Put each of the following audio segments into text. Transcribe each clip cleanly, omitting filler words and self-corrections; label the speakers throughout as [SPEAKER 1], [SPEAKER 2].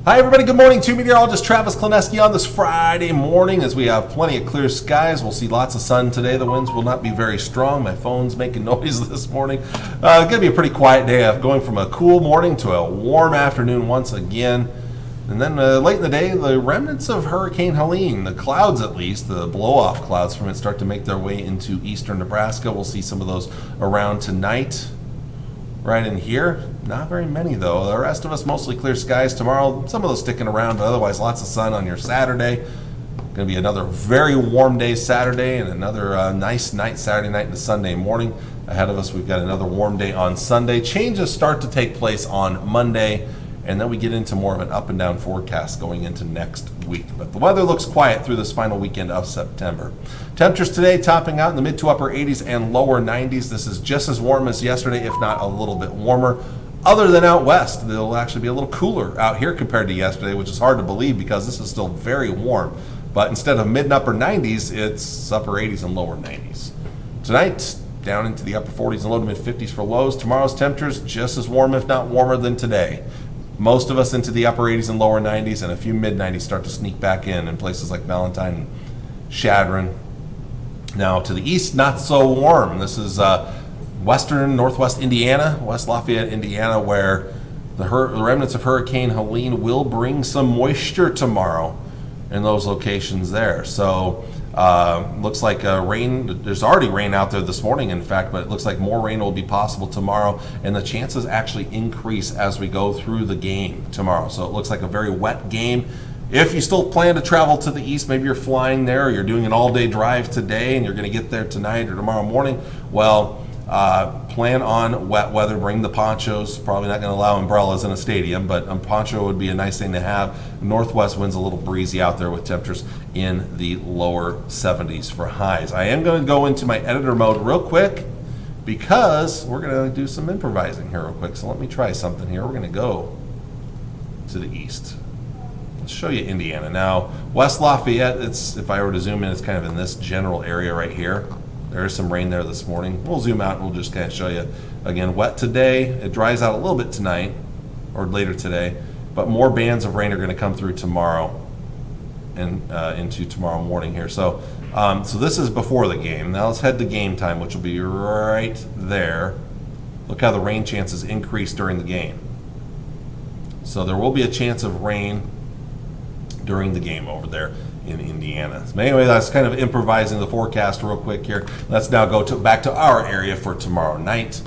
[SPEAKER 1] Hi everybody, good morning. To meteorologist Travis Klineski on this Friday morning as we have plenty of clear skies. We'll see lots of sun today. The winds will not be very strong. My phone's making noise this morning. It's going to be a pretty quiet day. I'm going from a cool morning to a warm afternoon once again. And then late in the day, the remnants of Hurricane Helene, the clouds at least, the blow-off clouds from it start to make their way into eastern Nebraska. We'll see some of those around tonight. Right in here, not very many though. The rest of us mostly clear skies tomorrow. Some of those sticking around, but otherwise lots of sun on your Saturday. Going to be another very warm day Saturday and another nice night Saturday night into Sunday morning. Ahead of us, we've got another warm day on Sunday. Changes start to take place on Monday, and then we get into more of an up and down forecast going into next week. But the weather looks quiet through this final weekend of September. Temperatures today topping out in the mid to upper 80s and lower 90s. This is just as warm as yesterday, if not a little bit warmer. Other than out west, it'll actually be a little cooler out here compared to yesterday, which is hard to believe because this is still very warm. But instead of mid and upper 90s, it's upper 80s and lower 90s. Tonight, down into the upper 40s and low to mid 50s for lows. Tomorrow's temperatures just as warm, if not warmer than today. Most of us into the upper 80s and lower 90s, and a few mid 90s start to sneak back in places like Valentine and Chadron. Now to the east, not so warm. This is western northwest Indiana, West Lafayette, Indiana, where the remnants of Hurricane Helene will bring some moisture tomorrow in those locations there. So looks like rain. There's already rain out there this morning, in fact, but it looks like more rain will be possible tomorrow, and the chances actually increase as we go through the game tomorrow. So it looks like a very wet game. If you still plan to travel to the east, maybe you're flying there, or you're doing an all-day drive today, and you're going to get there tonight or tomorrow morning, well, plan on wet weather. Bring the ponchos. Probably not going to allow umbrellas in a stadium, but a poncho would be a nice thing to have. Northwest winds a little breezy out there with temperatures in the lower 70s for highs. I am going to go into my editor mode real quick because we're going to do some improvising here real quick. So let me try something here. We're going to go to the east. Let's show you Indiana. Now, West Lafayette, if I were to zoom in, it's kind of in this general area right here. There is some rain there this morning. We'll zoom out and we'll just kind of show you. Again, wet today. It dries out a little bit tonight or later today, but more bands of rain are going to come through tomorrow and into tomorrow morning here. So this is before the game. Now let's head to game time, which will be right there. Look how the rain chances increase during the game. So there will be a chance of rain during the game over there in Indiana. So anyway, that's kind of improvising the forecast real quick here. Let's now go back to our area for tomorrow night.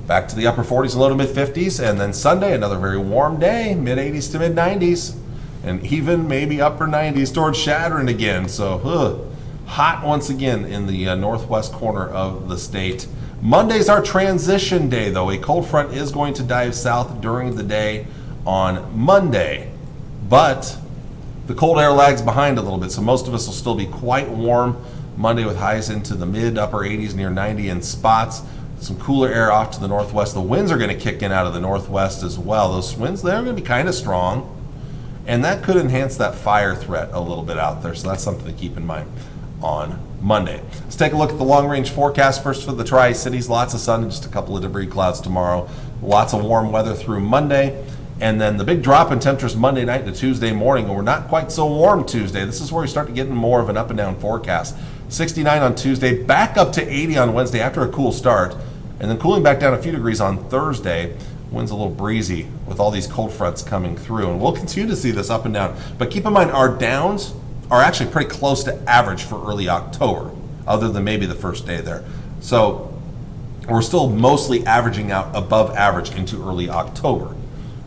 [SPEAKER 1] Back to the upper 40s and low to mid 50s, and then Sunday, another very warm day, mid 80s to mid 90s, and even maybe upper 90s towards Chadron again. So hot once again in the northwest corner of the state. Monday's our transition day, though. A cold front is going to dive south during the day on Monday, but the cold air lags behind a little bit, so most of us will still be quite warm Monday with highs into the mid upper 80s, near 90 in spots. Some cooler air off to the northwest. The winds are going to kick in out of the northwest as well. Those winds, they're going to be kind of strong, and that could enhance that fire threat a little bit out there, so that's something to keep in mind on Monday. Let's take a look at the long-range forecast first for the Tri-Cities. Lots of sun and just a couple of debris clouds tomorrow. Lots of warm weather through Monday. And then the big drop in temperatures Monday night to Tuesday morning, and we're not quite so warm Tuesday. This is where we start to get more of an up and down forecast. 69 on Tuesday, back up to 80 on Wednesday after a cool start, and then cooling back down a few degrees on Thursday. Winds a little breezy with all these cold fronts coming through, and we'll continue to see this up and down. But keep in mind, our downs are actually pretty close to average for early October, other than maybe the first day there. So we're still mostly averaging out above average into early October.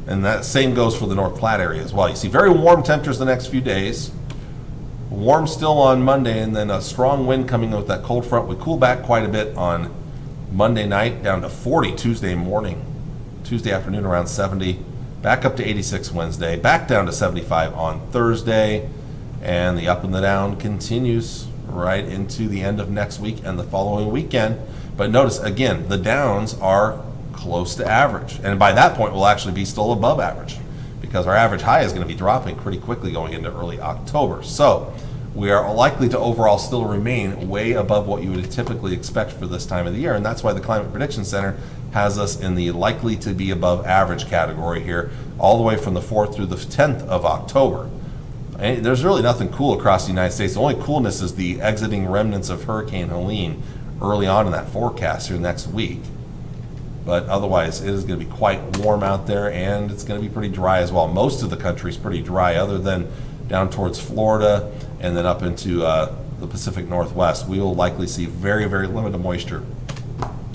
[SPEAKER 1] And that same goes for the North Platte area as well. You see very warm temperatures the next few days. Warm still on Monday, and then a strong wind coming in with that cold front. We cool back quite a bit on Monday night, down to 40 Tuesday morning. Tuesday afternoon around 70. Back up to 86 Wednesday. Back down to 75 on Thursday. And the up and the down continues right into the end of next week and the following weekend. But notice, again, the downs are close to average, and by that point we'll actually be still above average because our average high is going to be dropping pretty quickly going into early October. So we are likely to overall still remain way above what you would typically expect for this time of the year. And that's why the Climate Prediction Center has us in the likely to be above average category here, all the way from the 4th through the 10th of October. And there's really nothing cool across the United States. The only coolness is the exiting remnants of Hurricane Helene early on in that forecast here next week. But otherwise, it is going to be quite warm out there, and it's going to be pretty dry as well. Most of the country is pretty dry, other than down towards Florida and then up into the Pacific Northwest. We will likely see very, very limited moisture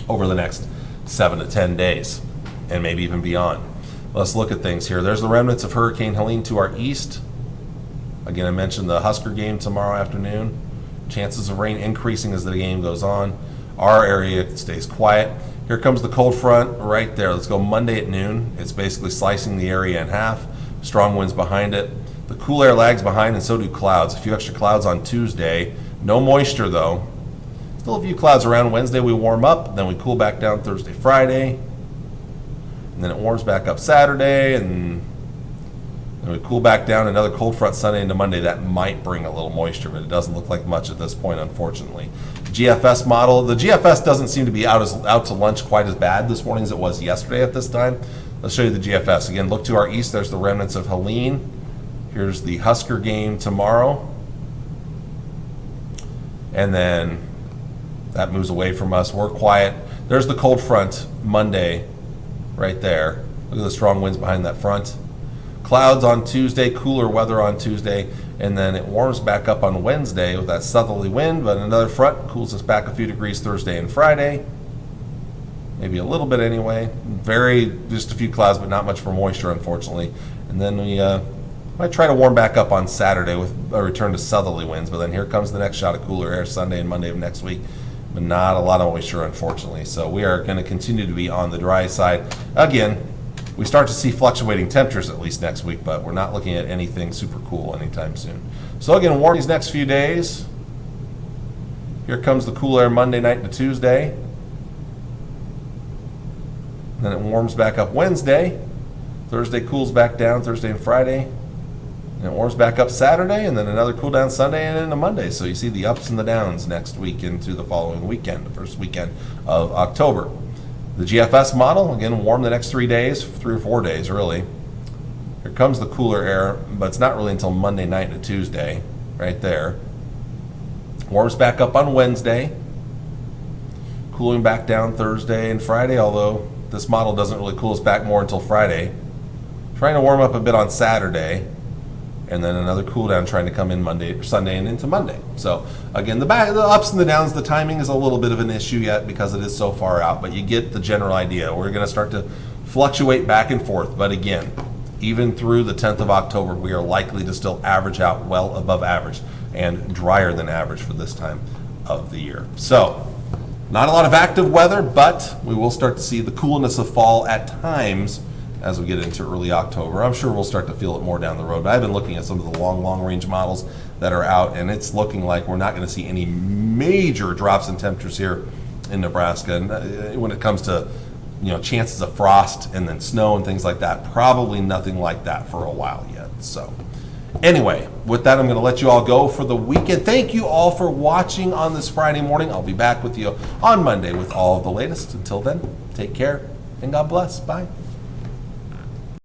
[SPEAKER 1] over the next 7 to 10 days, and maybe even beyond. Let's look at things here. There's the remnants of Hurricane Helene to our east. Again, I mentioned the Husker game tomorrow afternoon. Chances of rain increasing as the game goes on. Our area stays quiet. Here comes the cold front right there. Let's go Monday at noon. It's basically slicing the area in half. Strong winds behind it. The cool air lags behind, and so do clouds. A few extra clouds on Tuesday. No moisture, though. Still a few clouds around. Wednesday we warm up, then we cool back down Thursday, Friday. And then it warms back up Saturday, and then we cool back down. Another cold front Sunday into Monday. That might bring a little moisture, but it doesn't look like much at this point, unfortunately. GFS model. The GFS doesn't seem to be out to lunch quite as bad this morning as it was yesterday at this time. Let's show you the GFS. Again, look to our east. There's the remnants of Helene. Here's the Husker game tomorrow. And then that moves away from us. We're quiet. There's the cold front Monday right there. Look at the strong winds behind that front. Clouds on Tuesday, cooler weather on Tuesday, and then it warms back up on Wednesday with that southerly wind, but another front cools us back a few degrees Thursday and Friday. Maybe a little bit anyway. Just a few clouds, but not much for moisture, unfortunately. And then we might try to warm back up on Saturday with a return to southerly winds, but then here comes the next shot of cooler air Sunday and Monday of next week. But not a lot of moisture, unfortunately. So we are going to continue to be on the dry side. Again, we start to see fluctuating temperatures at least next week, but we're not looking at anything super cool anytime soon. So again, warm these next few days. Here comes the cool air Monday night to Tuesday. Then it warms back up Wednesday. Thursday cools back down, Thursday and Friday. And it warms back up Saturday, and then another cool down Sunday and into Monday. So you see the ups and the downs next week into the following weekend, the first weekend of October. The GFS model, again, warm the next 3 days, 3 or 4 days really. Here comes the cooler air, but it's not really until Monday night to Tuesday, right there. Warms back up on Wednesday, cooling back down Thursday and Friday, although this model doesn't really cool us back more until Friday. Trying to warm up a bit on Saturday, and then another cool down trying to come in Monday or Sunday and into Monday. So again, the ups and the downs, the timing is a little bit of an issue yet because it is so far out, but you get the general idea. We're going to start to fluctuate back and forth, but again, even through the 10th of October, we are likely to still average out well above average and drier than average for this time of the year. So not a lot of active weather, but we will start to see the coolness of fall at times as we get into early October. I'm sure we'll start to feel it more down the road, but I've been looking at some of the long range models that are out, and it's looking like we're not going to see any major drops in temperatures here in Nebraska. And when it comes to chances of frost and then snow and things like that, probably nothing like that for a while yet. So anyway, with that, I'm going to let you all go for the weekend. Thank you all for watching on this Friday morning. I'll be back with you on Monday with all of the latest. Until then, take care and God bless. Bye.